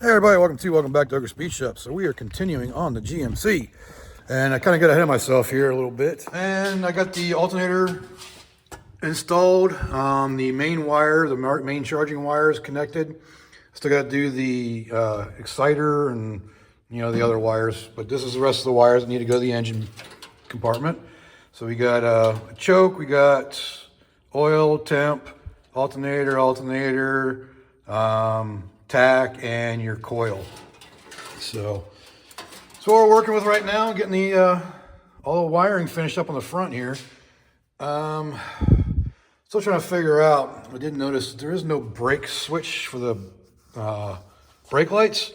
Hey everybody, welcome back to ogresspeedshop. So we are continuing on the GMC, and I kind of got ahead of myself here a little bit. And I got the alternator installed. The main wire, the main charging wire is connected. Still got to do the exciter and the other wires, but this is the rest of the wires that need to go to the engine compartment. So we got a choke, we got oil, temp, alternator, tack, and your coil. So that's what we're working with right now, getting the all the wiring finished up on the front here. Still trying to figure out, I did notice there is no brake switch for the brake lights,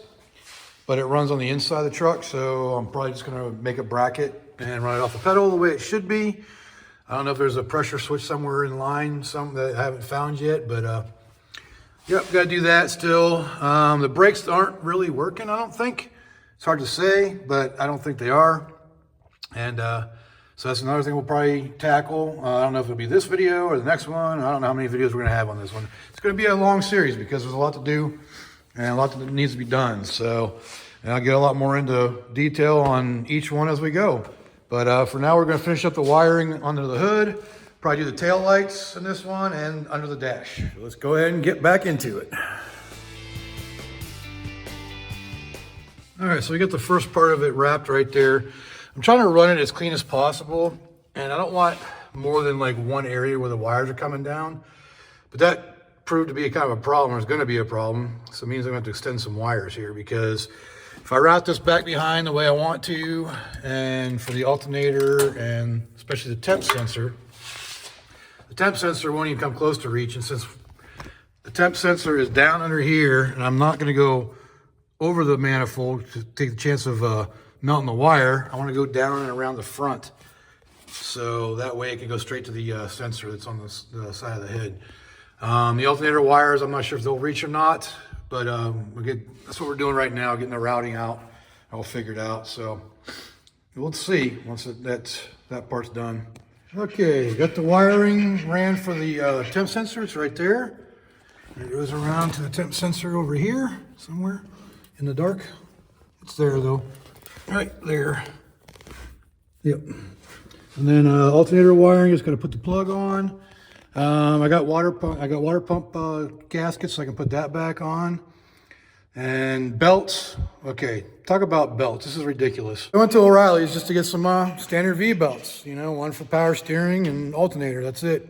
but it runs on the inside of the truck, so I'm probably just gonna make a bracket and run it off the pedal the way it should be. I don't know if there's a pressure switch somewhere in line, some that I haven't found yet, but yep, got to do that still. The brakes aren't really working, I don't think. It's hard to say, but I don't think they are. And so that's another thing we'll probably tackle. I don't know if it'll be this video or the next one. I don't know how many videos we're going to have on this one. It's going to be a long series because there's a lot to do and a lot that needs to be done. So, and I'll get a lot more into detail on each one as we go. But for now, we're going to finish up the wiring under the hood. Probably do the tail lights in this one and under the dash. So let's go ahead and get back into it. All right, so we got the first part of it wrapped right there. I'm trying to run it as clean as possible, and I don't want more than like one area where the wires are coming down. But that proved to be a kind of a problem, or it's gonna be a problem. So it means I'm gonna have to extend some wires here, because if I route this back behind the way I want to, and for the alternator and especially the temp sensor won't even come close to reach. And since the temp sensor is down under here, and I'm not gonna go over the manifold to take the chance of melting the wire, I wanna go down and around the front. So that way it can go straight to the sensor that's on the side of the head. The alternator wires, I'm not sure if they'll reach or not, but that's what we're doing right now, getting the routing out, all figured out. So we'll see once that part's done. Okay, got the wiring ran for the temp sensor. It's right there. It goes around to the temp sensor over here, somewhere in the dark. It's there though, right there. Yep. And then alternator wiring is going to put the plug on. I got water pump gaskets, so I can put that back on. And belts. Okay, talk about belts. This is ridiculous. I went to O'Reilly's just to get some standard V belts. One for power steering and alternator. That's it.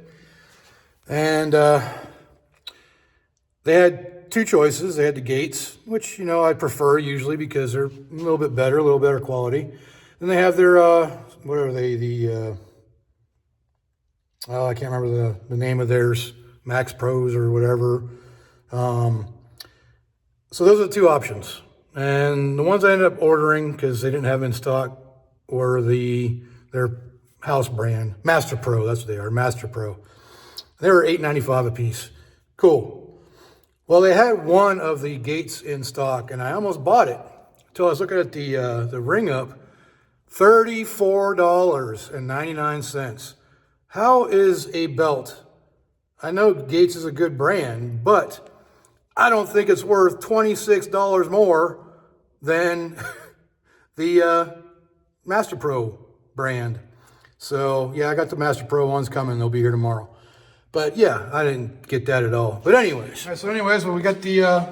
And they had two choices. They had the Gates, which I prefer usually because they're a little bit better quality. Then they have their what are they? The I can't remember the name of theirs, Max Pros or whatever. So those are the two options. And the ones I ended up ordering, because they didn't have in stock, were their house brand, Master Pro, that's what they are, Master Pro. They were $8.95 a piece. Cool. Well, they had one of the Gates in stock, and I almost bought it until I was looking at the ring up, $34.99. How is a belt? I know Gates is a good brand, but I don't think it's worth $26 more than the Master Pro brand. So yeah, I got the Master Pro ones coming. They'll be here tomorrow. But yeah, I didn't get that at all. But anyways, well, we got the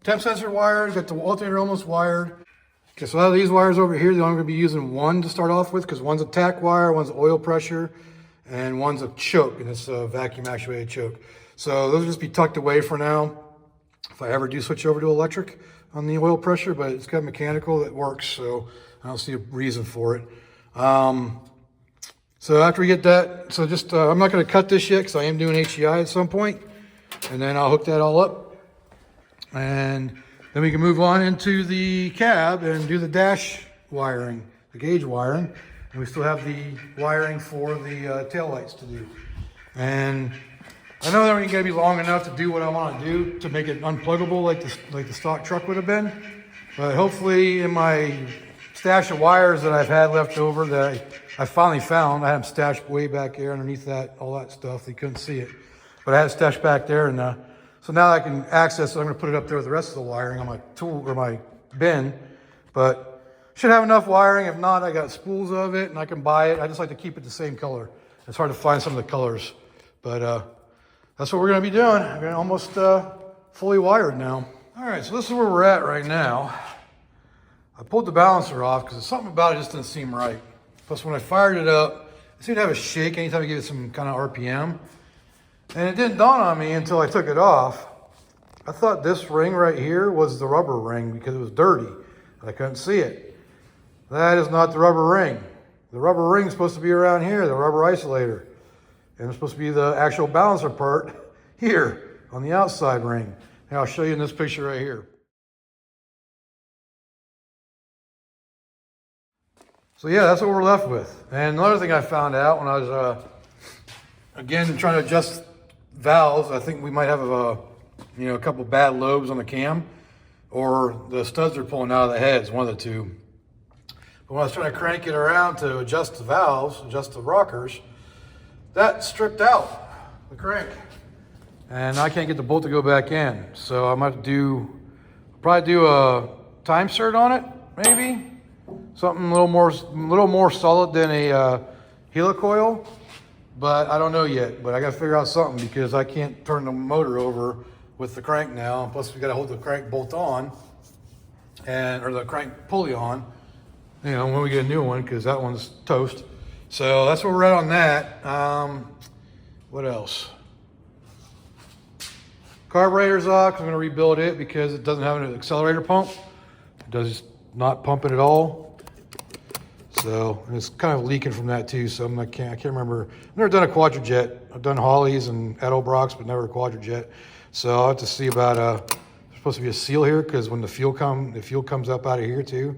temp sensor wired, got the alternator almost wired. Okay, so out of these wires over here, they're only going to be using one to start off with, because one's a tack wire, one's oil pressure, and one's a choke, and it's a vacuum actuated choke. So those will just be tucked away for now, if I ever do switch over to electric on the oil pressure, but it's got mechanical that works, so I don't see a reason for it. So after we get that, so just, I'm not going to cut this yet because I am doing HEI at some point, and then I'll hook that all up, and then we can move on into the cab and do the dash wiring, the gauge wiring, and we still have the wiring for the tail lights to do. And I know that ain't gonna be long enough to do what I want to do to make it unpluggable like the stock truck would have been. But hopefully in my stash of wires that I've had left over that I finally found, I had them stashed way back there underneath all that stuff. You couldn't see it, but I had it stashed back there, and So now I can access it. I'm gonna put it up there with the rest of the wiring on my tool or my bin, but should have enough wiring. If not, I got spools of it and I can buy it. I just like to keep it the same color. It's hard to find some of the colors, but that's what we're gonna be doing. We're almost fully wired now. All right, so this is where we're at right now. I pulled the balancer off because something about it just didn't seem right. Plus when I fired it up, it seemed to have a shake anytime I gave it some kind of RPM. And it didn't dawn on me until I took it off. I thought this ring right here was the rubber ring because it was dirty. I couldn't see it. That is not the rubber ring. The rubber ring is supposed to be around here, the rubber isolator. And it's supposed to be the actual balancer part here on the outside ring. And I'll show you in this picture right here. So yeah, that's what we're left with. And another thing I found out when I was, again, trying to adjust valves, I think we might have a couple bad lobes on the cam, or the studs are pulling out of the heads, one of the two. But when I was trying to crank it around to adjust the valves, adjust the rockers, that stripped out the crank. And I can't get the bolt to go back in. So I might probably do a time cert on it, maybe. Something a little more solid than a helicoil. But I don't know yet. But I got to figure out something because I can't turn the motor over with the crank now. Plus we got to hold the crank bolt on, or the crank pulley on, when we get a new one, because that one's toast. So that's where we're at on that. What else? Carburetor's off, 'cause I'm going to rebuild it because it doesn't have an accelerator pump. It does not pump it at all. So, and it's kind of leaking from that too. So I can't remember. I've never done a quadrajet. I've done Hollies and Edelbrocks, but never a quadrajet. So I'll have to see about there's supposed to be a seal here because when the fuel comes up out of here too.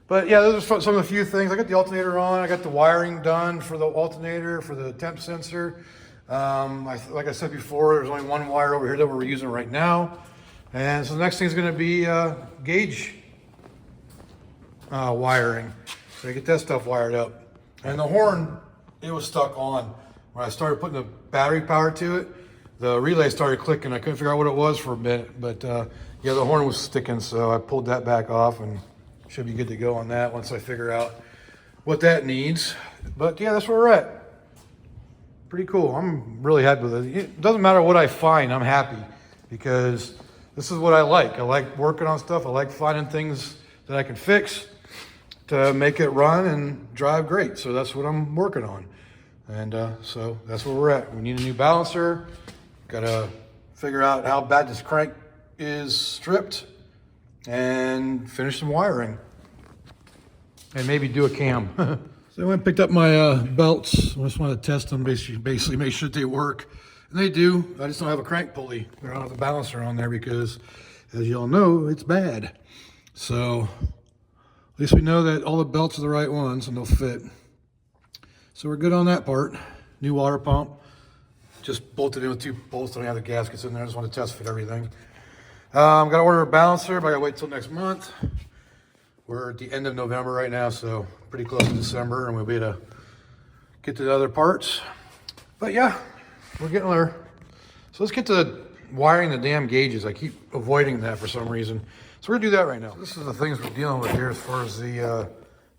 But yeah, those are some of the few things. I got the alternator on. I got the wiring done for the alternator, for the temp sensor. Like I said before, there's only one wire over here that we're using right now. And so the next thing is going to be gauge wiring. So I get that stuff wired up. And the horn, it was stuck on. When I started putting the battery power to it, the relay started clicking. I couldn't figure out what it was for a minute. But yeah, the horn was sticking, so I pulled that back off and should be good to go on that once I figure out what that needs. But yeah, that's where we're at. Pretty cool. I'm really happy with it. It doesn't matter what I find, I'm happy because this is what I like. I like working on stuff. I like finding things that I can fix to make it run and drive great. So that's what I'm working on. And so that's where we're at. We need a new balancer. Got to figure out how bad this crank is stripped and finish some wiring. And maybe do a cam. So I went and picked up my belts. I just wanted to test them, basically make sure that they work. And they do. I just don't have a crank pulley. I don't have the balancer on there because, as you all know, it's bad. So at least we know that all the belts are the right ones and they'll fit. So we're good on that part. New water pump. Just bolted in with 2 bolts. Don't have the gaskets in there. I just want to test fit everything. Got to order a balancer, but I got to wait till next month. We're at the end of November right now, so pretty close to December, and we'll be able to get to the other parts. But yeah, we're getting there. So let's get to wiring the damn gauges. I keep avoiding that for some reason. So we're gonna do that right now. So this is the things we're dealing with here as far as the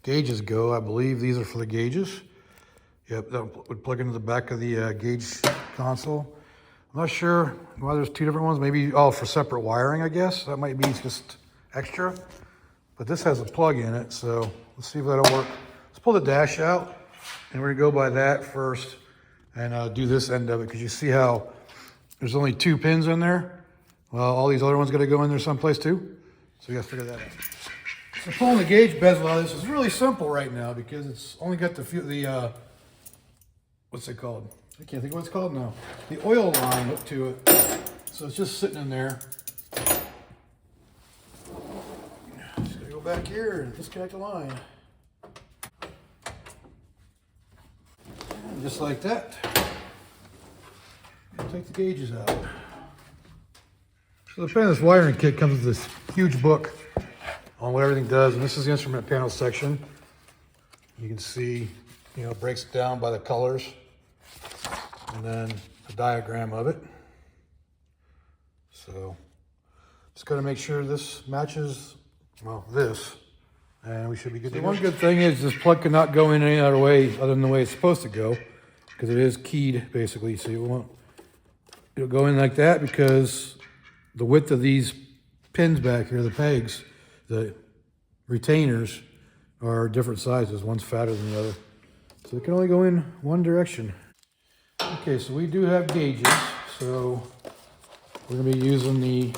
gauges go. I believe these are for the gauges. Yep, that would plug into the back of the gauge console. I'm not sure why there's 2 different ones. Maybe all for separate wiring, I guess. That might be just extra. But this has a plug in it, so let's see if that'll work. Let's pull the dash out, and we're gonna go by that first and do this end of it, because you see how there's only 2 pins in there? Well, all these other ones gotta go in there someplace too, so we gotta figure that out. So pulling the gauge bezel out of this is really simple right now, because it's only got the what's it called? I can't think of what it's called now. The oil line up to it. So it's just sitting in there. Back here and disconnect the line. And just like that. Take the gauges out. So the Painless wiring kit comes with this huge book on what everything does, and this is the instrument panel section. You can see, it breaks it down by the colors, and then a diagram of it. So just got to make sure this matches, well, this, and we should be good to go. One good thing is this plug cannot go in any other way other than the way it's supposed to go, because it is keyed basically. So it'll go in like that because the width of these pins back here, the pegs, the retainers are different sizes. One's fatter than the other. So it can only go in one direction. Okay, so we do have gauges. So we're gonna be using the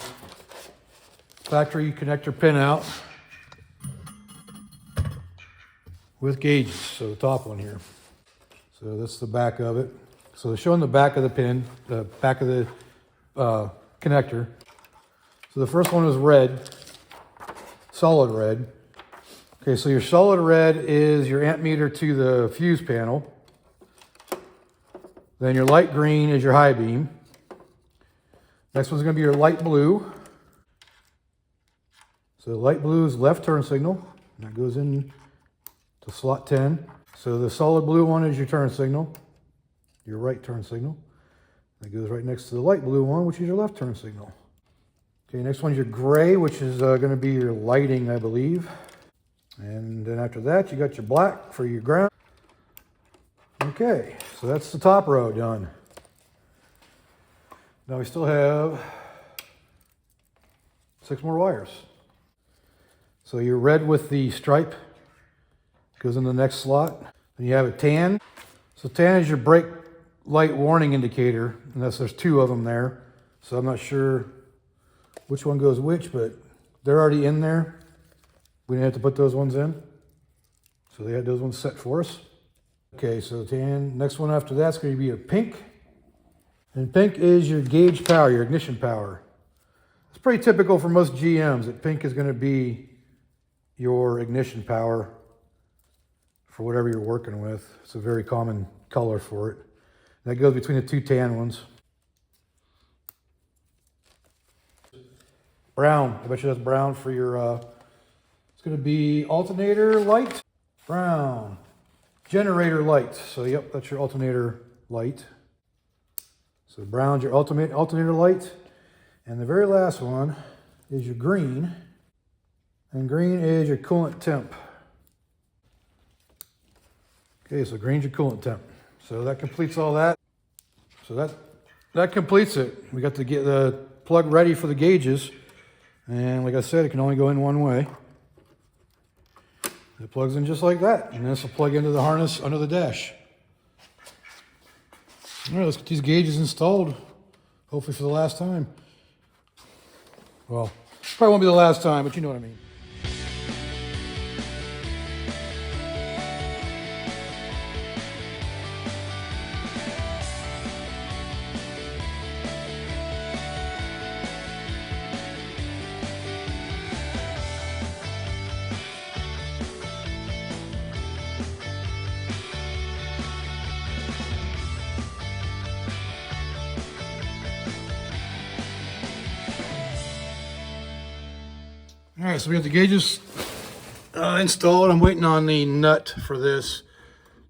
factory connector pin out with gauges. So the top one here. So that's the back of it. So they're showing the back of the pin, the back of the connector. So the first one is red, solid red. Okay, so your solid red is your amp meter to the fuse panel. Then your light green is your high beam. Next one's gonna be your light blue. So the light blue is left turn signal. That goes in to slot 10. So the solid blue one is your turn signal, your right turn signal. That goes right next to the light blue one, which is your left turn signal. Okay, next one's your gray, which is going to be your lighting, I believe. And then after that, you got your black for your ground. Okay, so that's the top row done. Now we still have 6 more wires. So your red with the stripe goes in the next slot. Then you have a tan. So tan is your brake light warning indicator, unless there's 2 of them there. So I'm not sure which one goes which, but they're already in there. We didn't have to put those ones in. So they had those ones set for us. Okay, so tan. Next one after that's going to be a pink. And pink is your gauge power, your ignition power. It's pretty typical for most GMs that pink is going to be your ignition power for whatever you're working with. It's a very common color for it. That goes between the 2 tan ones. Brown, I bet you that's brown for your, it's gonna be alternator light. Brown, generator light. So yep, that's your alternator light. So brown's your alternator light. And the very last one is your green. And green is your coolant temp. Okay, so green's your coolant temp. So that completes all that. So that completes it. We got to get the plug ready for the gauges. And like I said, it can only go in one way. It plugs in just like that. And this will plug into the harness under the dash. All right, let's get these gauges installed. Hopefully for the last time. Well, probably won't be the last time, but you know what I mean. All right, so we got the gauges installed. I'm waiting on the nut for this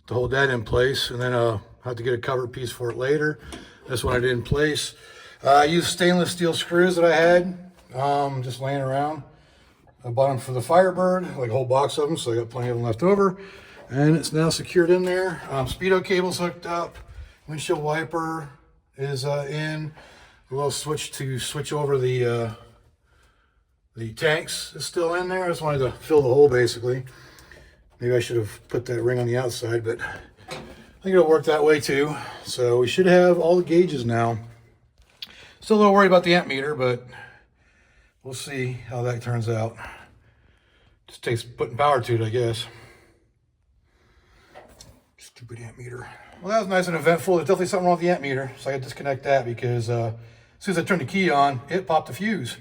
to hold that in place, and then I'll have to get a cover piece for it later. This one I did in place. I used stainless steel screws that I had just laying around. I bought them for the Firebird, like a whole box of them, so I got plenty of them left over. And it's now secured in there. Speedo cable's hooked up. Windshield wiper is in. A little switch to switch over the tanks is still in there. I just wanted to fill the hole basically. Maybe I should have put that ring on the outside, but I think it'll work that way too. So we should have all the gauges now. Still a little worried about the amp meter, but we'll see how that turns out. Just takes putting power to it, I guess. Stupid amp meter. Well, that was nice and eventful. There's definitely something wrong with the amp meter, so I got to disconnect that because as soon as I turned the key on, it popped the fuse.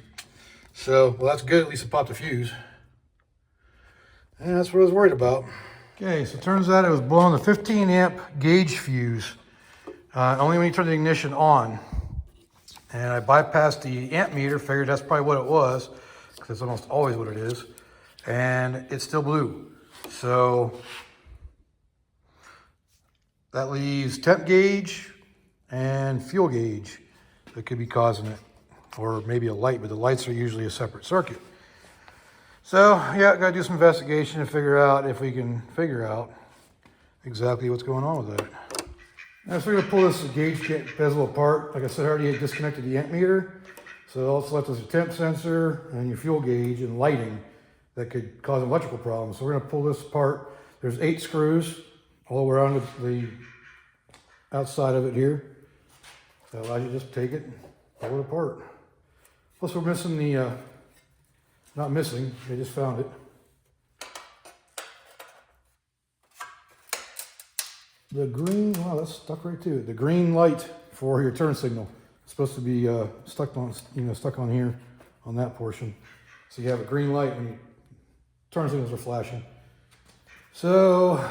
So, well, that's good. At least it popped the fuse. And that's what I was worried about. Okay, so it turns out it was blowing the 15 amp gauge fuse. Only when you turn the ignition on. And I bypassed the amp meter, figured that's probably what it was, because it's almost always what it is. And it still blew. So that leaves temp gauge and fuel gauge that could be causing it. or maybe a light, but the lights are usually a separate circuit. So yeah, gotta do some investigation to figure out if we can figure out exactly what's going on with that. Now, so we're gonna pull this gauge bezel apart. Like I said, I already had disconnected the amp meter. So all it's left is a temp sensor and your fuel gauge and lighting that could cause electrical problems. So we're gonna pull this apart. There's 8 screws all the way around the outside of it here. So allows you to just take it and pull it apart. Plus we're missing the, not missing, they just found it. The green, wow, that's stuck right to it. The green light for your turn signal. It's supposed to be stuck on here, on that portion. So you have a green light when your turn signals are flashing. So,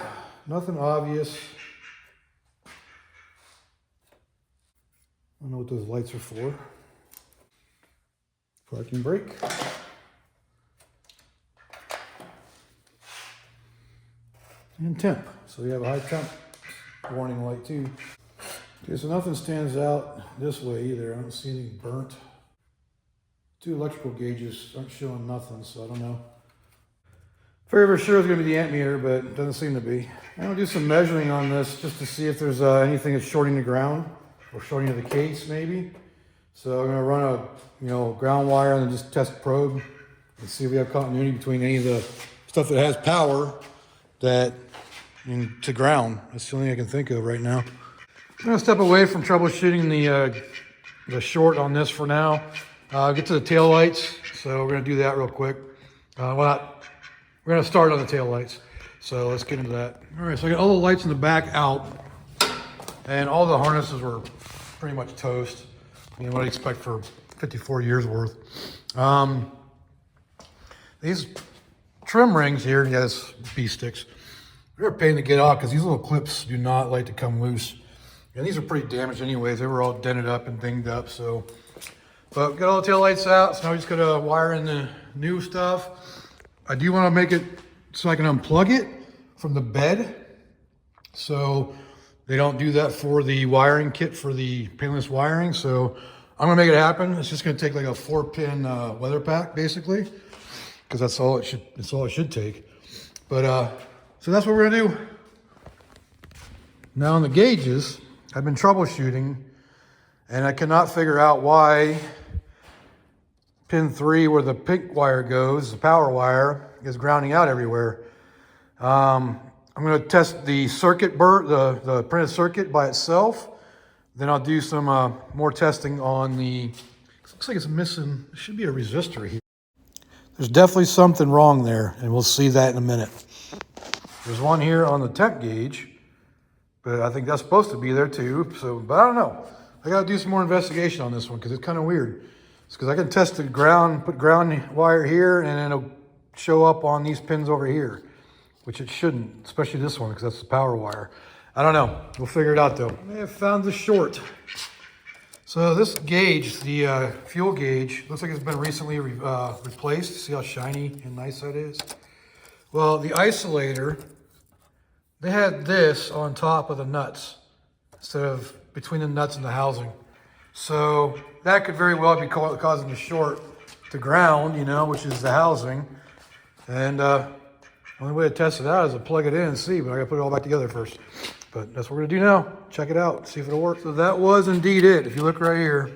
nothing obvious. I don't know what those lights are for. Parking brake. And temp. So you have a high temp warning light too. Okay, so nothing stands out this way either. I don't see anything burnt. 2 electrical gauges aren't showing nothing, so I don't know. Very sure it's going to be the amp meter, but it doesn't seem to be. I'm going to do some measuring on this just to see if there's anything that's shorting the ground or shorting to the case maybe. So I'm going to run a ground wire and then just test probe and see if we have continuity between any of the stuff that has power to ground. That's the only thing I can think of right now. I'm going to step away from troubleshooting the short on this for now. Get to the tail lights. So we're going to do that real quick. We're going to start on the tail lights. So let's get into that. All right, so I got all the lights in the back out, and all the harnesses were pretty much toast. What I expect for 54 years worth. These trim rings here, yes, B-sticks, they're a pain to get off because these little clips do not like to come loose. And these are pretty damaged anyways. They were all dented up and dinged up, so. But got all the tail lights out, so now we just gotta wire in the new stuff. I do want to make it so I can unplug it from the bed. So they don't do that for the wiring kit for the Painless wiring. So I'm gonna make it happen. It's just gonna take like a 4-pin weather pack basically, because that's all it should take. But so that's what we're gonna do. Now on the gauges, I've been troubleshooting and I cannot figure out why pin 3, where the pink wire goes, the power wire, is grounding out everywhere. I'm going to test the circuit the printed circuit by itself. Then I'll do some more testing on the. Looks like it's missing. There should be a resistor here. There's definitely something wrong there, and we'll see that in a minute. There's one here on the temp gauge, but I think that's supposed to be there too. So, but I don't know. I got to do some more investigation on this one because it's kind of weird. It's because I can test the ground, put ground wire here, and then it'll show up on these pins over here, which it shouldn't, especially this one because that's the power wire. I don't know. We'll figure it out though. I may have found the short. So this gauge, the fuel gauge, looks like it's been recently replaced. See how shiny and nice that is? Well, the isolator, they had this on top of the nuts instead of between the nuts and the housing. So that could very well be causing the short to ground, which is the housing. And the only way to test it out is to plug it in and see, but I gotta put it all back together first. But that's what we're gonna do now. Check it out, see if it'll work. So that was indeed it, if you look right here.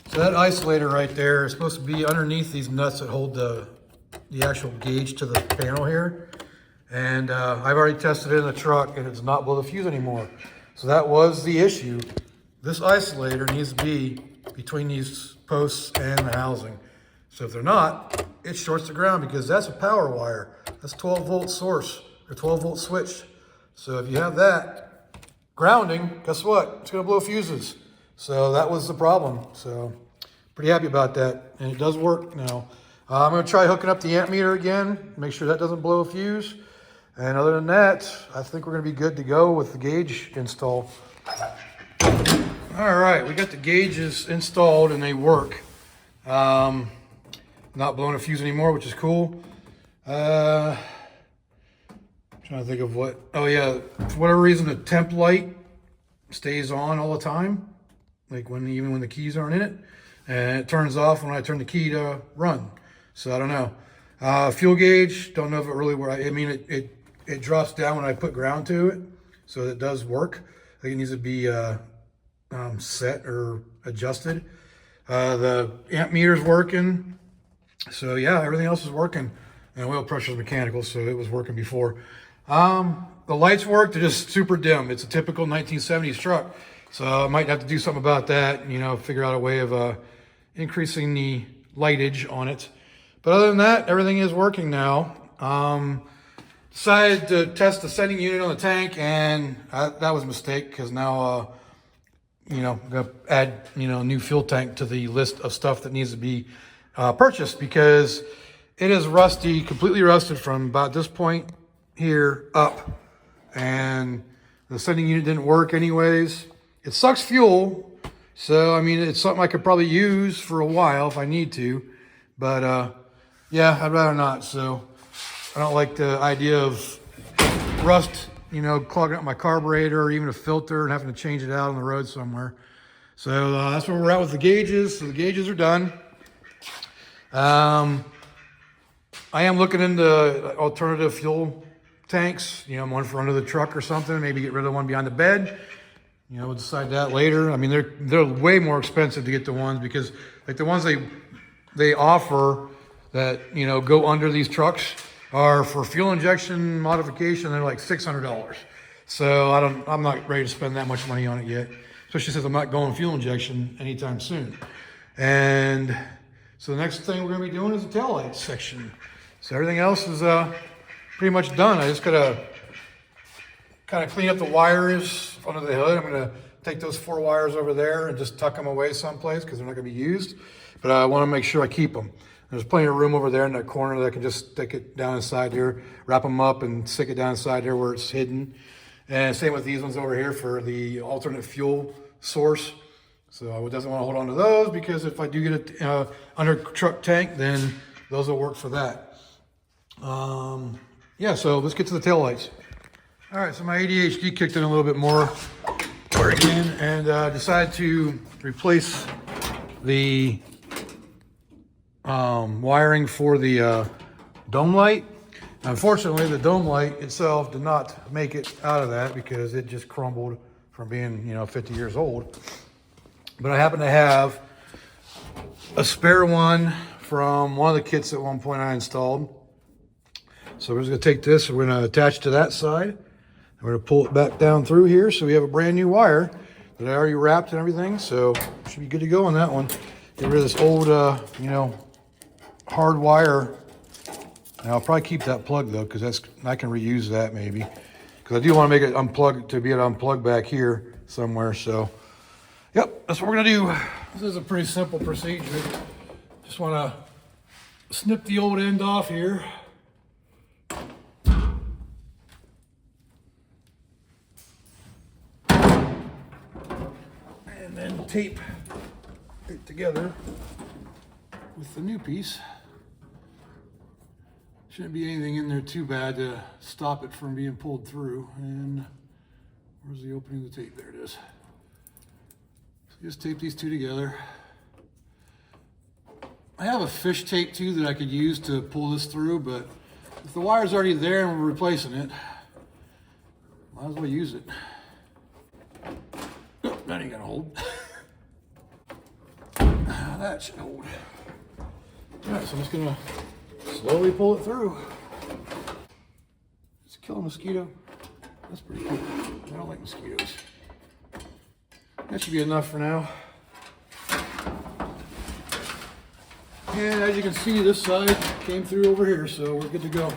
So that isolator right there is supposed to be underneath these nuts that hold the actual gauge to the panel here. And I've already tested it in the truck and it does not blow the fuse anymore. So that was the issue. This isolator needs to be between these posts and the housing. So if they're not, it shorts the ground because that's a power wire. That's 12-volt source or 12-volt switch. So if you have that grounding, guess what? It's gonna blow fuses. So that was the problem. So pretty happy about that. And it does work now. I'm gonna try hooking up the amp meter again, make sure that doesn't blow a fuse. And other than that, I think we're gonna be good to go with the gauge install. All right, we got the gauges installed and they work. Not blowing a fuse anymore, which is cool. Trying to think of what, oh yeah, for whatever reason, the temp light stays on all the time. Like even when the keys aren't in it. and it turns off when I turn the key to run. So I don't know. Fuel gauge, don't know if it really works. I mean, it drops down when I put ground to it, so it does work. I think it needs to be set or adjusted. The amp meter's working. So yeah, everything else is working. And oil pressure is mechanical, so it was working before. The lights work, they're just super dim. It's a typical 1970s truck. So I might have to do something about that, you know, figure out a way of increasing the lightage on it. But other than that, everything is working now. Decided to test the sending unit on the tank, and that was a mistake because now, you know, I'm gonna add, you know, a new fuel tank to the list of stuff that needs to be purchased because it is rusty, completely rusted from about this point here up, and the sending unit didn't work anyways. It sucks fuel, so I mean, it's something I could probably use for a while if I need to, but yeah, I'd rather not. So I don't like the idea of rust, you know, clogging up my carburetor or even a filter and having to change it out on the road somewhere. So that's where we're at with the gauges. So the gauges are done. I am looking into alternative fuel tanks, you know, one for under the truck or something, maybe get rid of the one behind the bed. You know, we'll decide that later. I mean, they're way more expensive to get the ones because like the ones they offer that, you know, go under these trucks are for fuel injection modification. They're like $600. So I'm not ready to spend that much money on it yet, especially since I'm not going fuel injection anytime soon. And so the next thing we're gonna be doing is the taillight section. So everything else is pretty much done. I just gotta kind of clean up the wires under the hood. I'm gonna take those 4 wires over there and just tuck them away someplace because they're not gonna be used. But I wanna make sure I keep them. There's plenty of room over there in that corner that I can just stick it down inside here, wrap them up and stick it down inside here where it's hidden. And same with these ones over here for the alternate fuel source. So I doesn't want to hold on to those because if I do get a under truck tank, then those will work for that. Yeah, so let's get to the taillights. All right, so my ADHD kicked in a little bit more again and decided to replace the wiring for the dome light. Unfortunately, the dome light itself did not make it out of that because it just crumbled from being, you know, 50 years old. But I happen to have a spare one from one of the kits at one point I installed. So we're just gonna take this, we're gonna attach to that side. We're gonna pull it back down through here so we have a brand new wire that I already wrapped and everything. So should be good to go on that one. Get rid of this old, you know, hard wire. Now I'll probably keep that plug though, because I can reuse that maybe. Because I do want to make it unplug to be able to unplug back here somewhere. So, yep, that's what we're gonna do. This is a pretty simple procedure. Just want to snip the old end off here. And then tape it together with the new piece. Shouldn't be anything in there too bad to stop it from being pulled through. And where's the opening of the tape? There it is. So just tape these two together. I have a fish tape too that I could use to pull this through, but if the wire's already there and we're replacing it, might as well use it. Oh, that ain't gonna hold. That should hold. All right, so I'm just gonna slowly pull it through. Let's kill a mosquito. That's pretty cool. I don't like mosquitoes. That should be enough for now. And as you can see, this side came through over here, so we're good to go.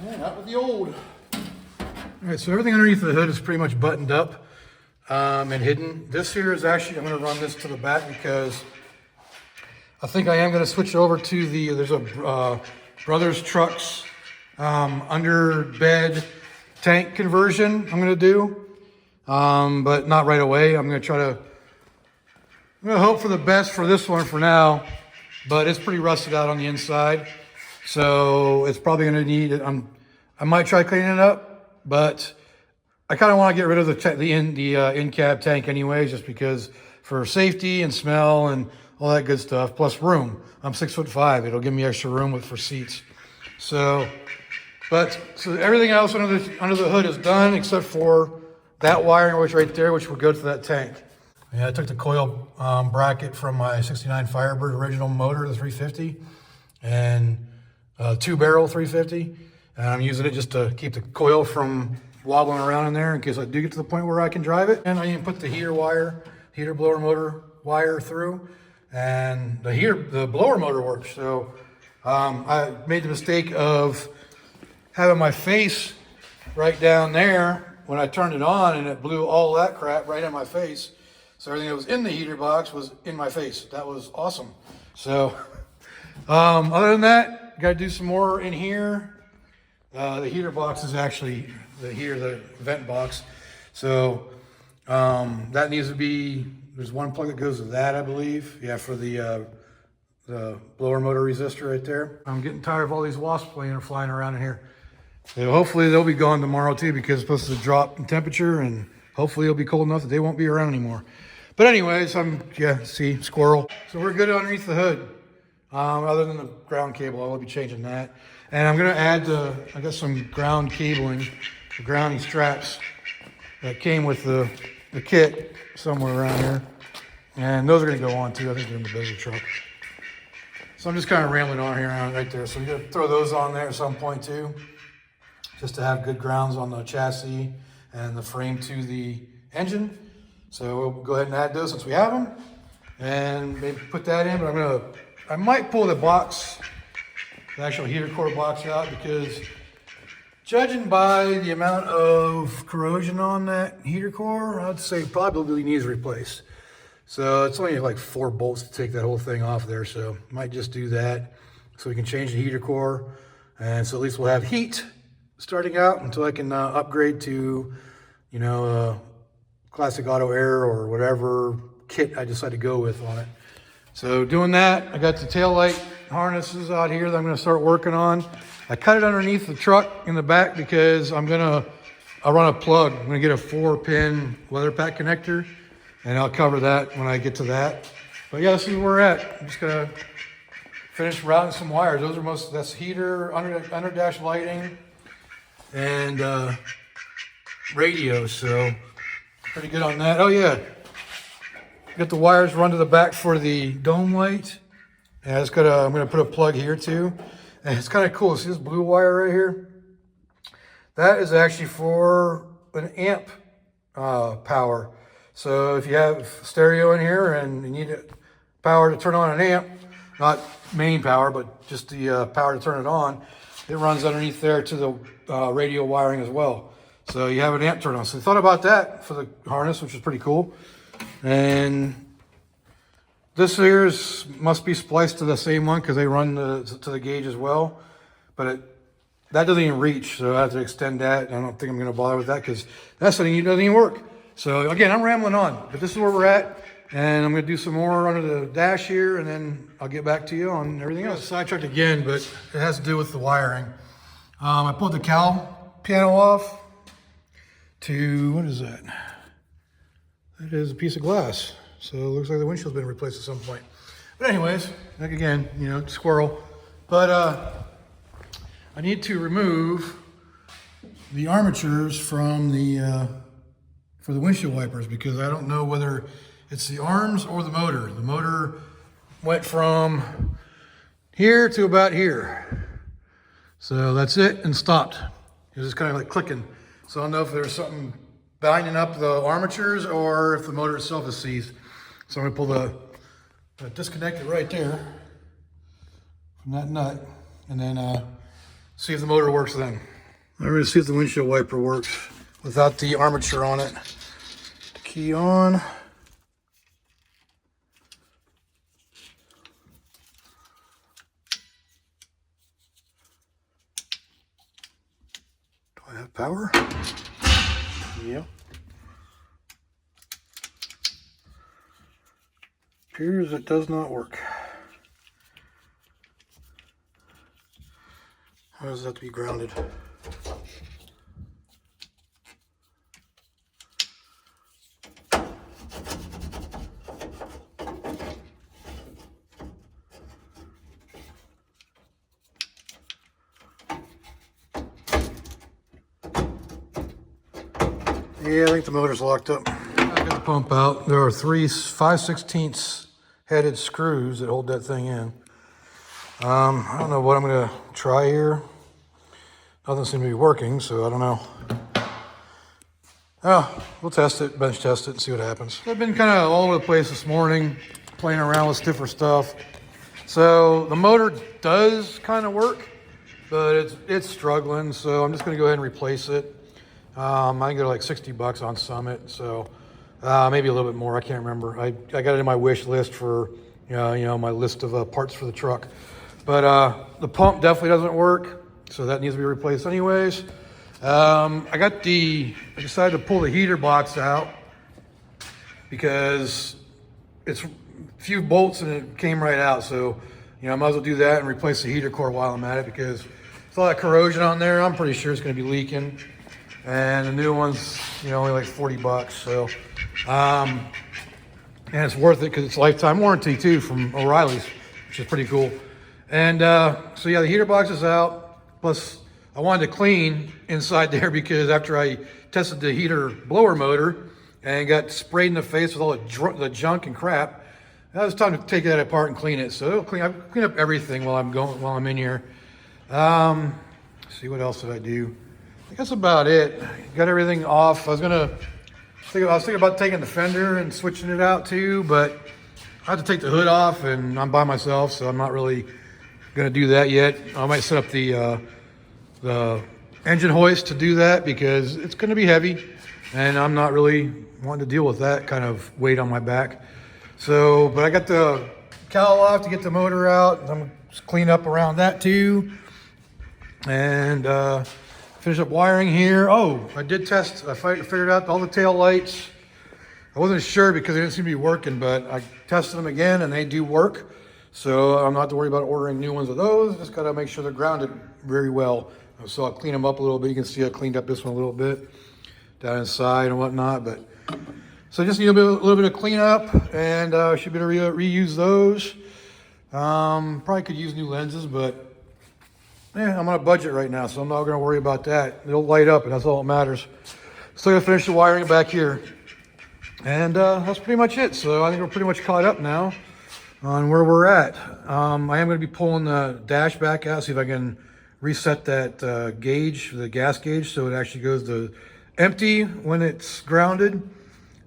And out with the old. All right, so everything underneath the hood is pretty much buttoned up and hidden. This here is actually, I'm gonna run this to the back because I think I am gonna switch over to there's a Brothers Trucks under bed tank conversion I'm gonna do, but not right away. I'm gonna hope for the best for this one for now, but it's pretty rusted out on the inside. So it's probably gonna need, I might try cleaning it up, but I kind of want to get rid of the in-cab tank anyways, just because for safety and smell and all that good stuff, plus room. I'm 6'5". It'll give me extra room for seats. So everything else under the hood is done except for that wiring which right there, which would go to that tank. Yeah, I took the coil bracket from my 69 Firebird original motor, the 350, and 2-barrel 350, and I'm using it just to keep the coil from wobbling around in there in case I do get to the point where I can drive it. And I even put the heater blower motor wire through, and the blower motor works. So I made the mistake of having my face right down there when I turned it on, and it blew all that crap right in my face. So everything that was in the heater box was in my face. That was awesome. So other than that, got to do some more in here. The heater box is actually the vent box. So that needs to be, there's one plug that goes to that, I believe. Yeah, for the blower motor resistor right there. I'm getting tired of all these wasps flying around in here. So hopefully they'll be gone tomorrow too, because it's supposed to drop in temperature, and hopefully it'll be cold enough that they won't be around anymore. But anyways, see, squirrel. So we're good underneath the hood. Other than the ground cable, I will be changing that. And I'm gonna add I got some ground cabling, the grounding straps that came with the kit somewhere around here. And those are gonna go on too. I think they're in the bigger truck. So I'm just kind of rambling on here right there. So I'm gonna throw those on there at some point too, just to have good grounds on the chassis and the frame to the engine. So we'll go ahead and add those since we have them, and maybe put that in. But I might pull the box, the actual heater core box out, because judging by the amount of corrosion on that heater core, I'd say probably needs replaced. So it's only like 4 bolts to take that whole thing off there. So might just do that so we can change the heater core. And so at least we'll have heat starting out until I can upgrade to, classic auto air or whatever kit I decide to go with on it. So doing that, I got the tail light harnesses out here that I'm going to start working on. I cut it underneath the truck in the back because I'll run a plug. I'm going to get a 4-pin weather pack connector, and I'll cover that when I get to that. But yeah, this is where we're at. I'm just going to finish routing some wires. That's heater, under dash lighting, and radio. So pretty good on that. Oh yeah. Got the wires run to the back for the dome light. And I'm gonna put a plug here too. And it's kind of cool. See this blue wire right here? That is actually for an amp power. So if you have stereo in here and you need power to turn on an amp, not main power, but just the power to turn it on, it runs underneath there to the radio wiring as well. So you have an amp turn on. So I thought about that for the harness, which is pretty cool. And this here must be spliced to the same one because they run to the gauge as well. But that doesn't even reach, so I have to extend that. I don't think I'm going to bother with that because that's something that doesn't even work. So again, I'm rambling on, but this is where we're at. And I'm going to do some more under the dash here, and then I'll get back to you on everything else. Sidetracked again, but it has to do with the wiring. I pulled the cowl panel off to, what is that? That is a piece of glass. So it looks like the windshield's been replaced at some point. But anyways, like again, squirrel. But I need to remove the armatures from for the windshield wipers, because I don't know whether it's the arms or the motor. The motor went from here to about here. So that's it, and stopped. It was just kind of like clicking. So I don't know if there's something binding up the armatures or if the motor itself is seized. So I'm gonna pull disconnect it right there from that nut, and then see if the motor works then. I'm gonna see if the windshield wiper works without the armature on it. Key on. Do I have power? Yep. Appears it does not work. How does that have to be grounded? Yeah, I think the motor's locked up. I got the pump out. There are 3 5/16 headed screws that hold that thing in. I don't know what I'm gonna try here. Nothing seems to be working, so I don't know. Oh, we'll test it, bench test it, and see what happens. I've been kind of all over the place this morning, playing around with stiffer stuff. So the motor does kind of work, but it's struggling, so I'm just gonna go ahead and replace it. I can go like $60 on Summit, so maybe a little bit more. I can't remember. I got it in my wish list for my list of parts for the truck. But the pump definitely doesn't work, so that needs to be replaced anyways. I decided to pull the heater box out because it's a few bolts and it came right out. So I might as well do that and replace the heater core while I'm at it, because there's a lot of corrosion on there. I'm pretty sure it's going to be leaking. And the new one's, only like $40. So, and it's worth it because it's lifetime warranty too from O'Reilly's, which is pretty cool. And so yeah, the heater box is out. Plus, I wanted to clean inside there because after I tested the heater blower motor and got sprayed in the face with all the junk and crap, it was time to take that apart and clean it. So I clean up everything while I'm in here. See, what else did I do? I think that's about it. Got everything off. I was thinking about taking the fender and switching it out too, but I have to take the hood off, and I'm by myself, so I'm not really gonna do that yet. I might set up the engine hoist to do that because it's gonna be heavy, and I'm not really wanting to deal with that kind of weight on my back. So, but I got the cowl off to get the motor out. I'm gonna clean up around that too, and finish up wiring here. Oh, I did test. I figured out all the tail lights. I wasn't sure because they didn't seem to be working, but I tested them again and they do work. So I'm not to worry about ordering new ones of those. Just gotta make sure they're grounded very well. So I'll clean them up a little bit. You can see I cleaned up this one a little bit down inside and whatnot. But so just need a little bit of cleanup, and should be able to reuse those. Probably could use new lenses, but I'm on a budget right now, so I'm not going to worry about that. It'll light up, and that's all that matters. Still going to finish the wiring back here. And that's pretty much it. So I think we're pretty much caught up now on where we're at. I am going to be pulling the dash back out, see if I can reset that gauge, the gas gauge, so it actually goes to empty when it's grounded.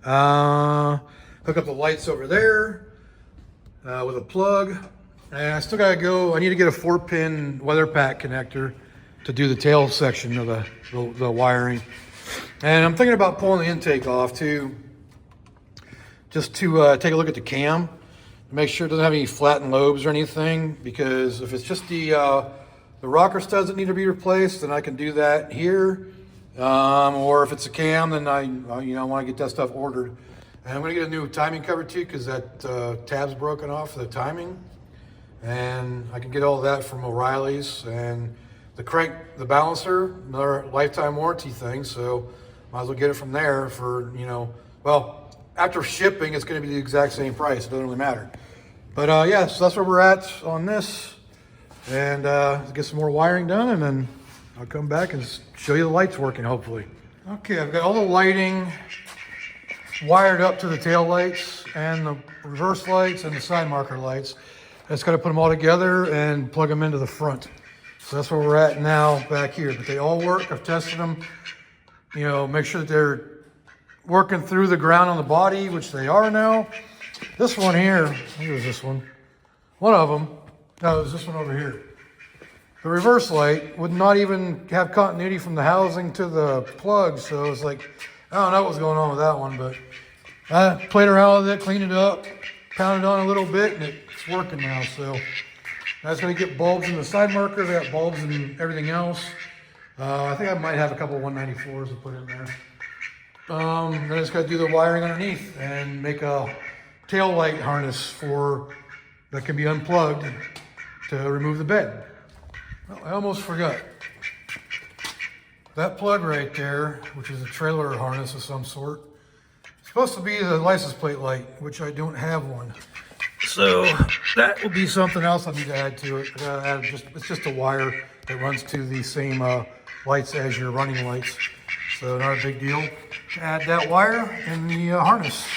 Hook up the lights over there with a plug. And I still gotta go, I need to get a 4-pin weather pack connector to do the tail section of the wiring. And I'm thinking about pulling the intake off too, just to take a look at the cam, to make sure it doesn't have any flattened lobes or anything, because if it's just the rocker studs that need to be replaced, then I can do that here. Or if it's a cam, then I want to get that stuff ordered. And I'm gonna get a new timing cover too, because that tab's broken off for the timing. And I can get all that from O'Reilly's. And the crank, the balancer, another lifetime warranty thing, so might as well get it from there for, well, after shipping, it's gonna be the exact same price. It doesn't really matter. But yeah, so that's where we're at on this. And get some more wiring done, and then I'll come back and show you the lights working, hopefully. Okay, I've got all the lighting wired up to the tail lights and the reverse lights and the side marker lights. I just got to put them all together and plug them into the front. So that's where we're at now back here. But they all work. I've tested them. Make sure that they're working through the ground on the body, which they are now. This one here, who is this one? One of them. No, it was this one over here. The reverse light would not even have continuity from the housing to the plug. So it's like, I don't know what's going on with that one, but I played around with it, cleaned it up, pounded on a little bit, and it's working now. So that's going to get bulbs in the side markers. I got bulbs and everything else. I think I might have a couple 194s to put in there. Then I just got to do the wiring underneath and make a tail light harness that can be unplugged to remove the bed. Well, I almost forgot. That plug right there, which is a trailer harness of some sort, it's supposed to be the license plate light, which I don't have one. So that will be something else I need to add to it. It's just a wire that runs to the same lights as your running lights. So not a big deal. Add that wire in the harness.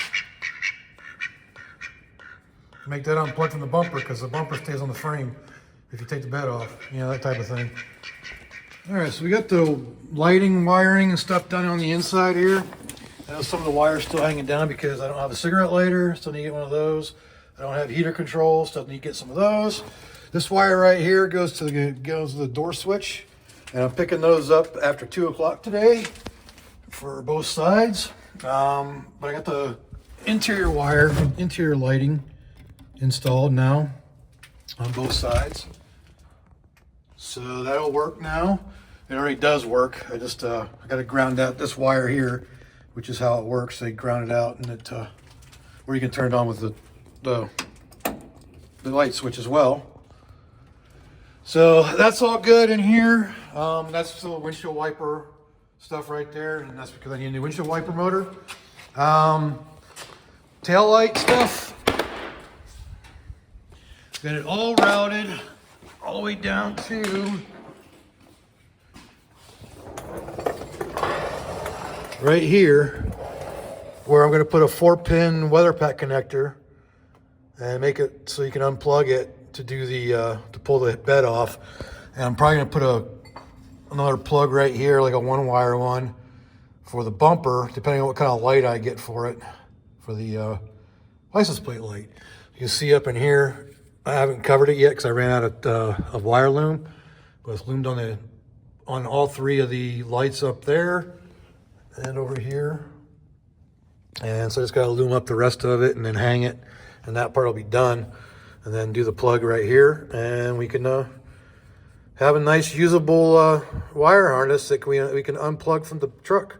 Make that unplug from the bumper because the bumper stays on the frame if you take the bed off, you know, that type of thing. All right, so we got the lighting, wiring, and stuff done on the inside here. I know some of the wires still hanging down because I don't have a cigarette lighter. Still need to get one of those. I don't have heater control. Still need to get some of those. This wire right here goes to the door switch, and I'm picking those up after 2 o'clock today for both sides. But I got the interior wire, interior lighting installed now on both sides. So that'll work now. It already does work. I just I got to ground out this wire here, which is how it works. They ground it out, and it where you can turn it on with the light switch as well. So that's all good in here. That's the windshield wiper stuff right there, and that's because I need a new windshield wiper motor. Tail light stuff. Got it all routed all the way down to right here, where I'm going to put a 4-pin weather pack connector and make it so you can unplug it to do the to pull the bed off. And I'm probably going to put another plug right here, like a 1-wire one, for the bumper, depending on what kind of light I get for it, for the license plate light. You can see up in here, I haven't covered it yet because I ran out of wire loom, but it's loomed on all 3 of the lights up there and over here. And so I just got to loom up the rest of it and then hang it, and that part will be done. And then do the plug right here, and we can have a nice usable wire harness that we can unplug from the truck,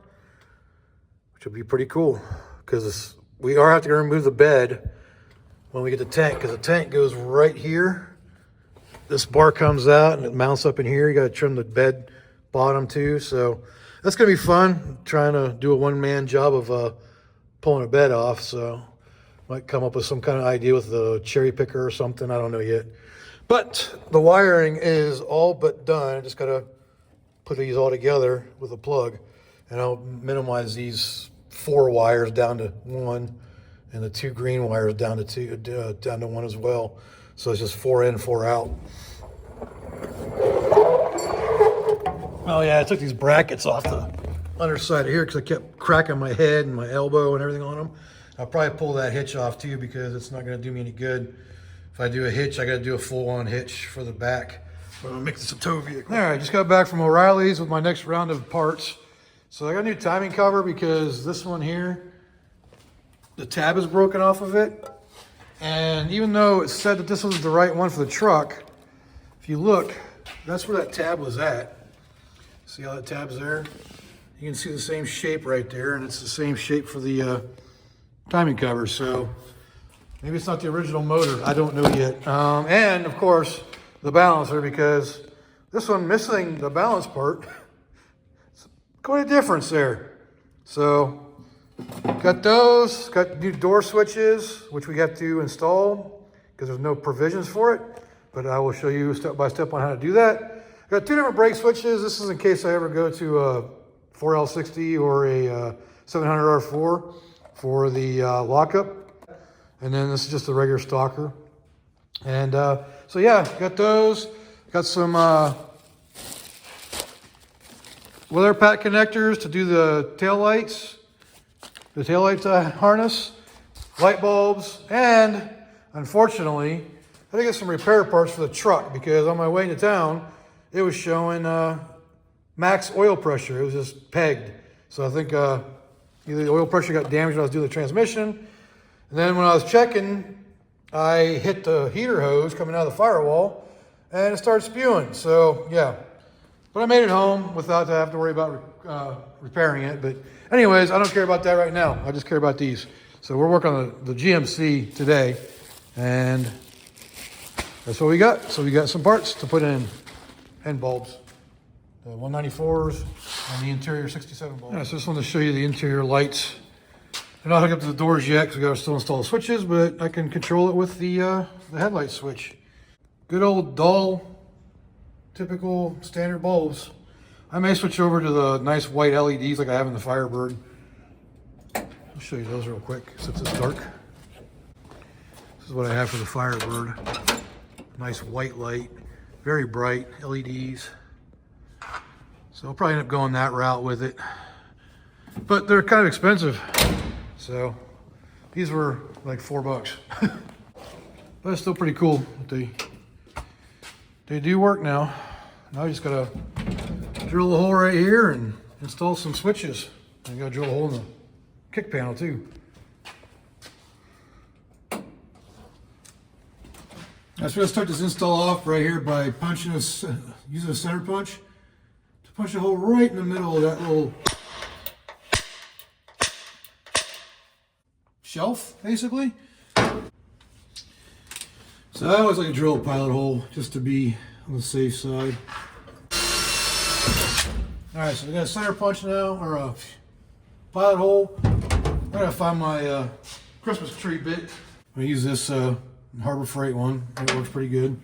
which will be pretty cool, because we are have to remove the bed when we get the tank, because the tank goes right here. This bar comes out and it mounts up in here. You got to trim the bed bottom too. So that's going to be fun, trying to do a one-man job of pulling a bed off. So might come up with some kind of idea with the cherry picker or something. I don't know yet. But the wiring is all but done. I just got to put these all together with a plug. And I'll minimize these 4 wires down to 1. And the 2 green wires down to 1 as well. So it's just 4 in, 4 out. Oh yeah, I took these brackets off the underside of here because I kept cracking my head and my elbow and everything on them. I'll probably pull that hitch off too, because it's not going to do me any good. If I do a hitch, I got to do a full-on hitch for the back. I'm going to make this a tow vehicle. All right, just got back from O'Reilly's with my next round of parts. So I got a new timing cover because this one here, the tab is broken off of it. And even though it said that this was the right one for the truck, if you look, that's where that tab was at. See how that tab's there? You can see the same shape right there, and it's the same shape for the timing cover. So maybe it's not the original motor. I don't know yet. And of course, the balancer, because this one missing the balance part, it's quite a difference there. So got those, got new door switches, which we have to install because there's no provisions for it, but I will show you step by step on how to do that. Got 2 different brake switches. This is in case I ever go to a 4L60 or a 700R4 for the lockup. And then this is just a regular stalker. And so yeah, got those. Got some weather pack connectors to do the tail lights. The taillights harness, light bulbs, and unfortunately, I had to get some repair parts for the truck because on my way into town, it was showing max oil pressure. It was just pegged. So I think either the oil pressure got damaged when I was doing the transmission. And then when I was checking, I hit the heater hose coming out of the firewall and it started spewing. So yeah, but I made it home without having to worry about repairing it. But anyways, I don't care about that right now. I just care about these. So we're working on the GMC today, and that's what we got. So we got some parts to put in, end bulbs, the 194s, and the interior 67 bulbs. Yeah, so I just want to show you the interior lights. They're not hooked up to the doors yet because we got to still install the switches, but I can control it with the headlight switch. Good old dull, typical standard bulbs. I may switch over to the nice white LEDs like I have in the Firebird. I'll show you those real quick since it's dark. This is what I have for the Firebird. Nice white light, very bright LEDs. So I'll probably end up going that route with it. But they're kind of expensive. So these were like $4. But it's still pretty cool. They do work now. Now I just gotta drill a hole right here and install some switches. I gotta drill a hole in the kick panel too. I'm gonna start this install off right here by punching using a center punch to punch a hole right in the middle of that little shelf, basically. So I always like to drill a pilot hole just to be on the safe side. All right, so we got a center punch now, or a pilot hole. I gotta find my Christmas tree bit. I'm gonna use this Harbor Freight one. It works pretty good.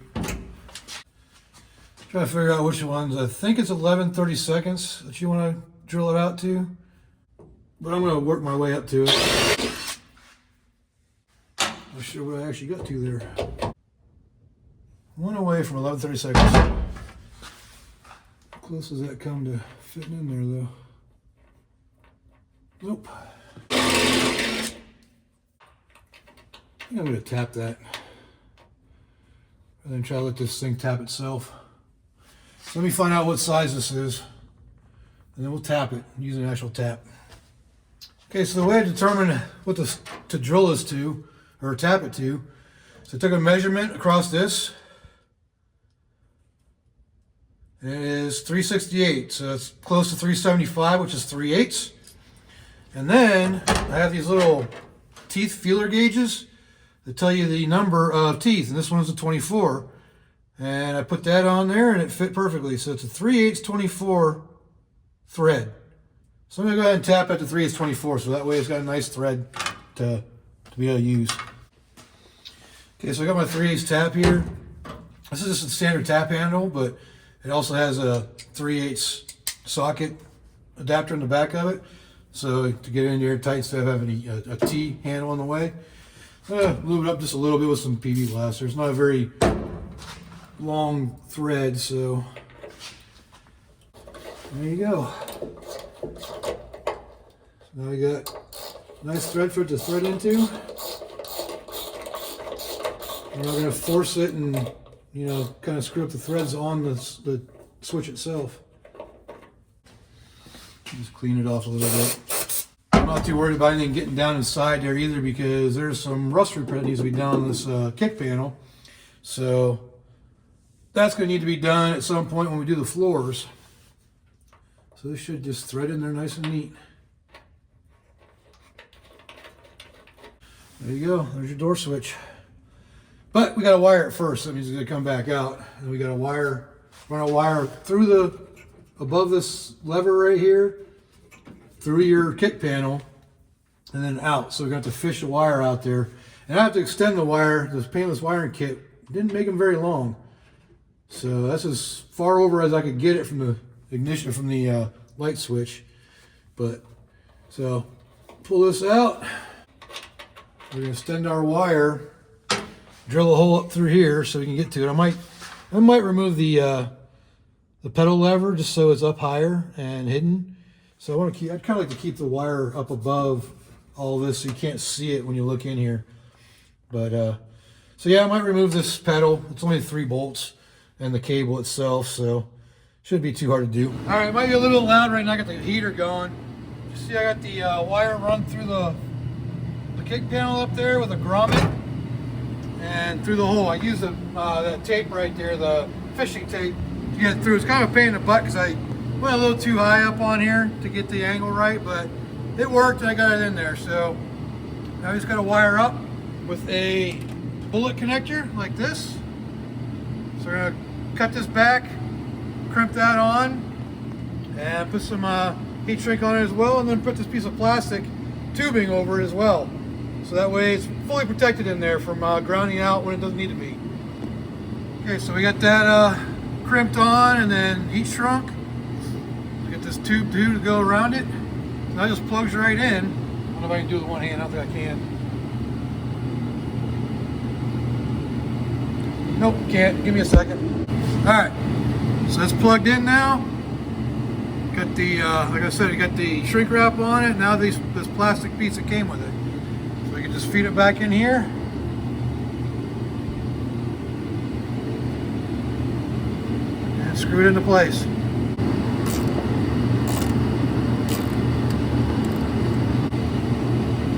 Try to figure out which ones. I think it's 11/32 that you want to drill it out to, but I'm gonna work my way up to it. Not sure what I actually got to there. One away from 11/32. How close does that come to fitting in there, though? Nope. I think I'm going to tap that. And then try to let this thing tap itself. So let me find out what size this is. And then we'll tap it using an actual tap. Okay, so the way I determine what to drill this to, or tap it to, so I took a measurement across this. And it is 368, so it's close to 375, which is 3/8. And then I have these little teeth feeler gauges that tell you the number of teeth, and this one is a 24. And I put that on there and it fit perfectly. So it's a 3/8 24 thread. So I'm gonna go ahead and tap at the 3/8 24, so that way it's got a nice thread to be able to use. Okay, so I got my 3/8 tap here. This is just a standard tap handle, but it also has a 3/8 socket adapter in the back of it. So to get in there tight instead of having a T handle on the way. I'm gonna lube it up just a little bit with some PV blaster. It's not a very long thread, so there you go. So now we got a nice thread for it to thread into. We're not gonna force it and kind of screw up the threads on the switch itself. Just clean it off a little bit. I'm not too worried about anything getting down inside there either, because there's some rust repair that needs to be done on this kick panel. So that's going to need to be done at some point when we do the floors. So this should just thread in there nice and neat. There you go. There's your door switch. But we got to wire it first. That means it's going to come back out. And we got to wire. We're going to wire through above this lever right here, through your kick panel, and then out. So we're going to have to fish the wire out there. And I have to extend the wire. This Painless wiring kit didn't make them very long. So that's as far over as I could get it from the ignition, from the light switch. But so pull this out. We're going to extend our wire, drill a hole up through here so we can get to it. I might remove the pedal lever just so it's up higher and hidden. So I'd kind of like to keep the wire up above all this so you can't see it when you look in here. But so yeah, I might remove this pedal. It's only 3 bolts and the cable itself, so shouldn't be too hard to do. All right, it might be a little loud right now. I got the heater going. You see, I got the wire run through the kick panel up there with a grommet, and through the hole. I use that tape right there, the fishing tape, to get it through. It's kind of a pain in the butt because I went a little too high up on here to get the angle right, but it worked and I got it in there. So now I just got to wire up with a bullet connector like this. So we're going to cut this back, crimp that on, and put some heat shrink on it as well, and then put this piece of plastic tubing over it as well. So that way it's fully protected in there from grounding out when it doesn't need to be. Okay, so we got that crimped on and then heat shrunk. this tube to go around it. And that just plugs right in. I don't know if I can do it with one hand. I don't think I can. Nope, can't. Give me a second. All right, so that's plugged in now. Got the, like I said, you got the shrink wrap on it. Now this plastic piece that came with it. So we can just feed it back in here. And screw it into place.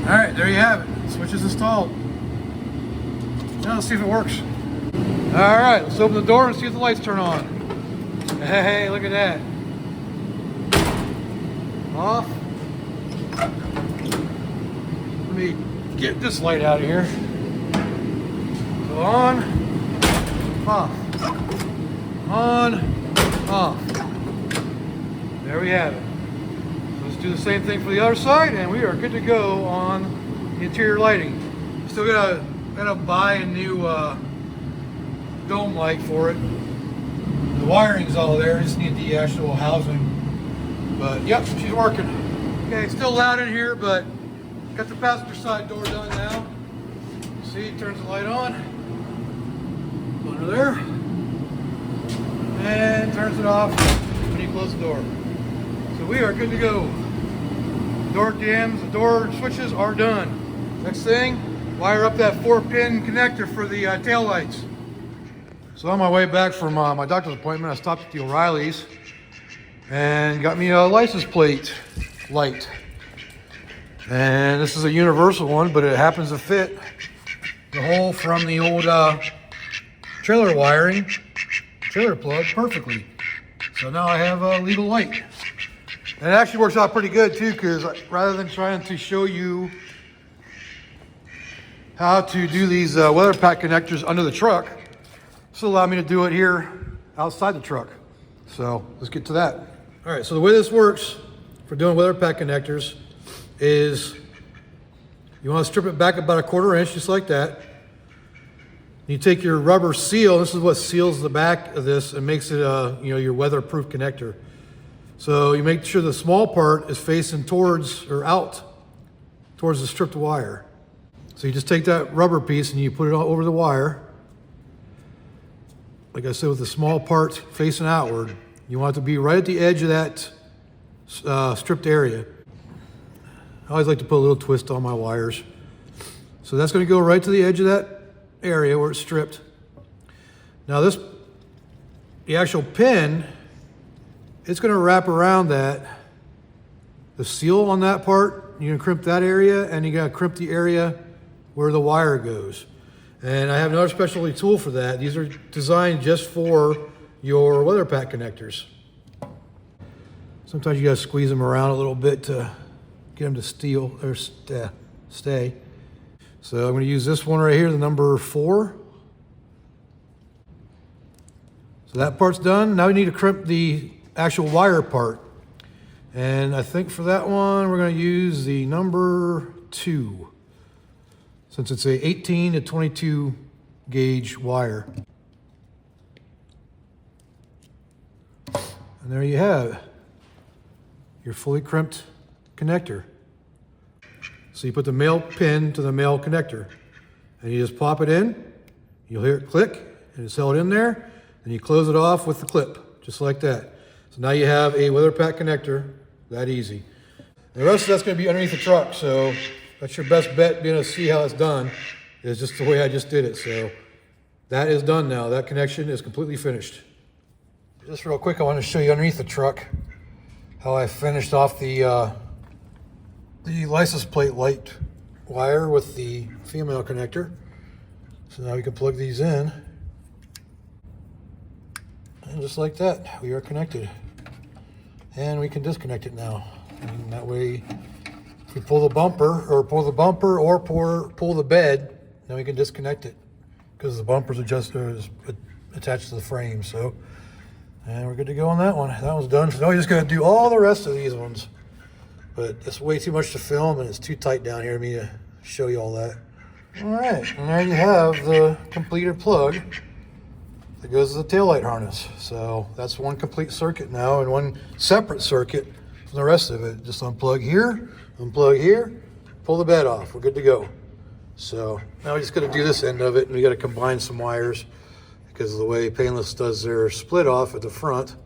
All right, there you have it. Switch is installed. Now let's see if it works. All right, let's open the door and see if the lights turn on. Hey, look at that. Off. Let me get this light out of here. So on, off, on, off. There we have it. So let's do the same thing for the other side, and we are good to go on the interior lighting. Still gotta buy a new dome light for it. The wiring's all there. Just need the actual housing. But yep, she's working. Okay, it's still loud in here, but got the passenger side door done now. See, it turns the light on. Under there. And turns it off when you close the door. So we are good to go. Door jams, the door switches are done. Next thing, wire up that 4-pin connector for the tail lights. So on my way back from my doctor's appointment, I stopped at the O'Reilly's and got me a license plate light. And this is a universal one, but it happens to fit the hole from the old trailer wiring, trailer plug perfectly. So now I have a legal light. And it actually works out pretty good too, because rather than trying to show you how to do these weather pack connectors under the truck, this will allow me to do it here outside the truck. So let's get to that. All right, so the way this works for doing weather pack connectors is you want to strip it back about 1/4 inch, just like that. You take your rubber seal. This is what seals the back of this and makes it your weatherproof connector. So you make sure the small part is facing towards or out towards the stripped wire. So you just take that rubber piece and you put it all over the wire. Like I said, with the small part facing outward. You want it to be right at the edge of that stripped area. I always like to put a little twist on my wires. So that's going to go right to the edge of that area where it's stripped. Now the actual pin, it's going to wrap around that. The seal on that part, you're going to crimp that area, and you're going to crimp the area where the wire goes. And I have another specialty tool for that. These are designed just for your weather pack connectors. Sometimes you gotta squeeze them around a little bit to get them to stay. So I'm gonna use this one right here, the number 4. So that part's done. Now we need to crimp the actual wire part. And I think for that one, we're gonna use the number 2, since it's a 18 to 22 gauge wire. And there you have your fully crimped connector. So you put the male pin to the male connector and you just pop it in. You'll hear it click and it's held in there. And you close it off with the clip, just like that. So now you have a weather pack connector, that easy. The rest of that's going to be underneath the truck. So that's your best bet, being able to see how it's done, is just the way I just did it. So that is done now. That connection is completely finished. Just real quick, I want to show you underneath the truck how I finished off the license plate light wire with the female connector. So now we can plug these in. And just like that, we are connected. And we can disconnect it now. And that way, if we pull the bumper or pull the bed, then we can disconnect it, because the bumper's attached to the frame. So, and we're good to go on that one. That one's done. So now we just got to do all the rest of these ones. But it's way too much to film, and it's too tight down here for me to show you all that. All right, and there you have the completed plug that goes to the taillight harness. So that's one complete circuit now, and one separate circuit from the rest of it. Just unplug here, pull the bed off. We're good to go. So now we just got to do this end of it, and we got to combine some wires because of the way Painless does their split off at the front.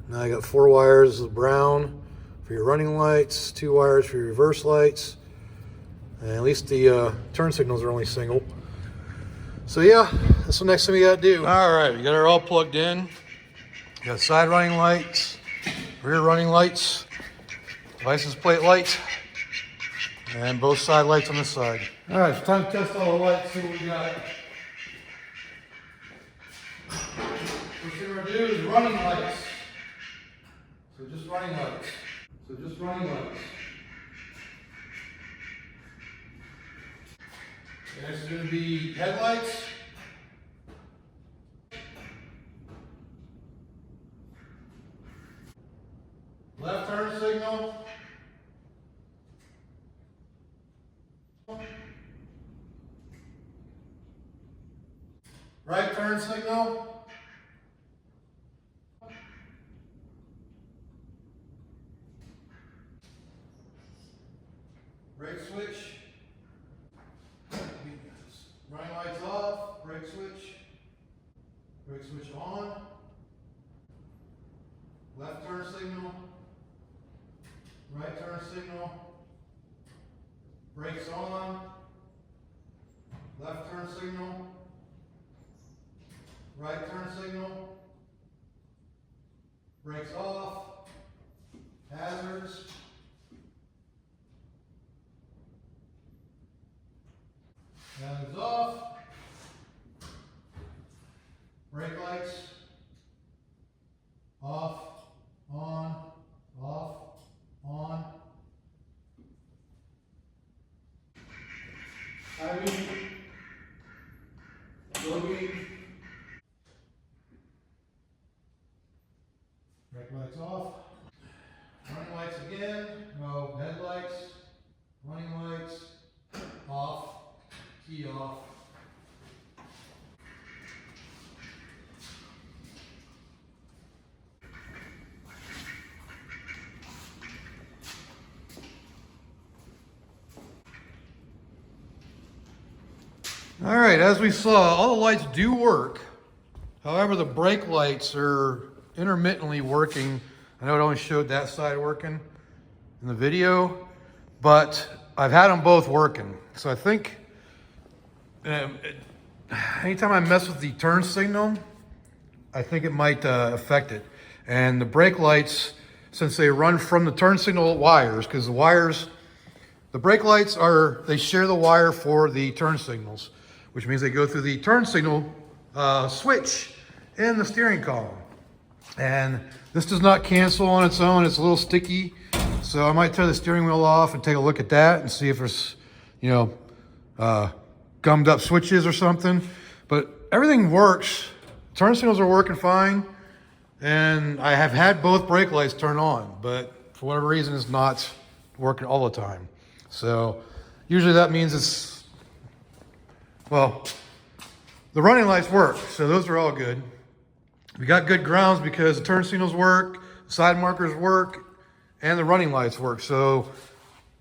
Now I got 4 wires of brown for your running lights, 2 wires for your reverse lights, and at least the turn signals are only single. So yeah, that's the next thing we got to do. All right, we got it all plugged in. We got side running lights, rear running lights, license plate light, and both side lights on this side. All right, it's time to test all the lights, see what we got. First thing we're going to do is running lights. So just running lights. Next is going to be headlights. Left turn signal. Right turn signal. Brake switch. Running lights off, brake switch on, left turn signal, right turn signal, brakes on, left turn signal, right turn signal, brakes off, hazards, hazards off, brake lights, off, on, timing, loading, brake lights off, running lights again, no, headlights, running lights, off, key off. All right, as we saw, all the lights do work. However, the brake lights are intermittently working. I know it only showed that side working in the video, but I've had them both working. So I think anytime I mess with the turn signal, I think it might affect it. And the brake lights, since they run from the turn signal wires, because the brake lights they share the wire for the turn signals, which means they go through the turn signal switch in the steering column. And this does not cancel on its own. It's a little sticky. So I might turn the steering wheel off and take a look at that and see if there's, gummed up switches or something. But everything works. Turn signals are working fine. And I have had both brake lights turn on, but for whatever reason, it's not working all the time. So usually that means the running lights work, so those are all good. We got good grounds because the turn signals work, side markers work, and the running lights work. So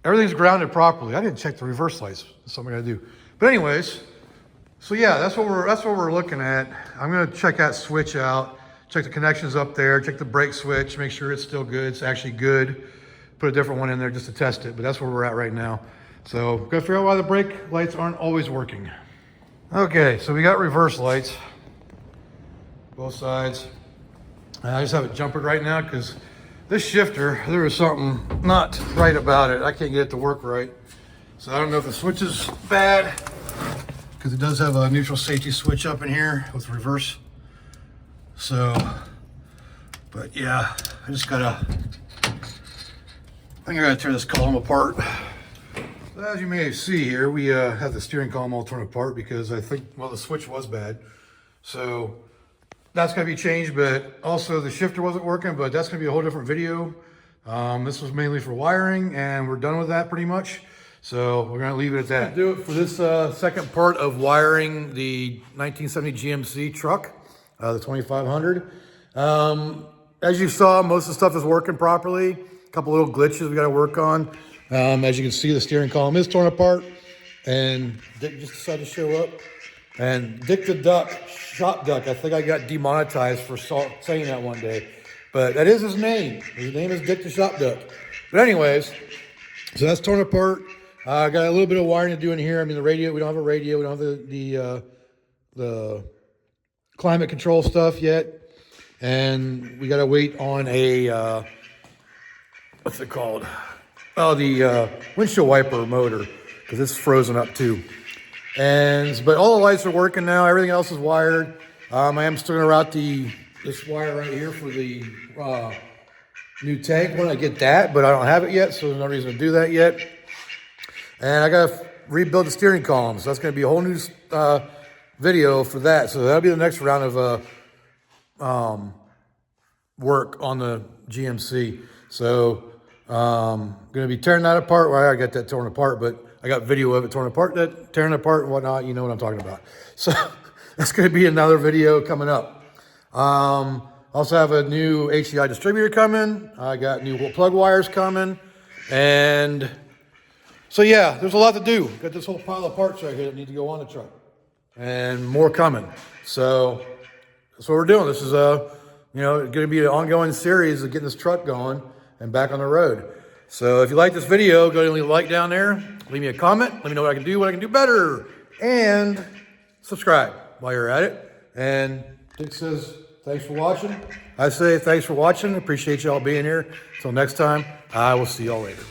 everything's grounded properly. I didn't check the reverse lights. That's something I gotta do. But anyways, so yeah, that's what we're looking at. I'm gonna check that switch out, check the connections up there, check the brake switch, make sure it's still good. It's actually good. Put a different one in there just to test it, but that's where we're at right now. So gotta figure out why the brake lights aren't always working. Okay, so we got reverse lights, both sides. I just have it jumpered right now because this shifter, there is something not right about it. I can't get it to work right. So I don't know if the switch is bad because it does have a neutral safety switch up in here with reverse. So, but yeah, I think I gotta tear this column apart. So as you may see here, we have the steering column all torn apart because I think, the switch was bad. So that's gonna be changed, but also the shifter wasn't working, but that's gonna be a whole different video. This was mainly for wiring and we're done with that pretty much. So we're gonna leave it at that. Do it for this second part of wiring the 1970 GMC truck. the 2500. As you saw, most of the stuff is working properly. A couple little glitches we got to work on. As you can see, the steering column is torn apart, and Dick just decided to show up. And Dick the Duck, Shop Duck, I think I got demonetized for saying that one day, but that is his name. His name is Dick the Shop Duck. But anyways, so that's torn apart. I got a little bit of wiring to do in here. I mean, the radio, we don't have a radio. We don't have the climate control stuff yet. And we got to wait on a, what's it called? Oh, the windshield wiper motor, because it's frozen up too. But all the lights are working now. Everything else is wired. I am still going to route this wire right here for the new tank when I get that, but I don't have it yet, so there's no reason to do that yet. And I got to rebuild the steering column, so that's going to be a whole new video for that. So that'll be the next round of work on the GMC. So going to be tearing that apart. Well, I got that torn apart, but I got video of it torn apart, that tearing apart and whatnot. You know what I'm talking about. So that's going to be another video coming up. Also have a new HDI distributor coming. I got new plug wires coming. And so yeah, there's a lot to do. Got this whole pile of parts right here that need to go on the truck. And more coming. So that's what we're doing. This is going to be an ongoing series of getting this truck going and back on the road. So if you like this video, go ahead and leave a like down there. Leave me a comment. Let me know what I can do better. And subscribe while you're at it. And Dick says, thanks for watching. I say thanks for watching. Appreciate y'all being here. Until next time, I will see y'all later.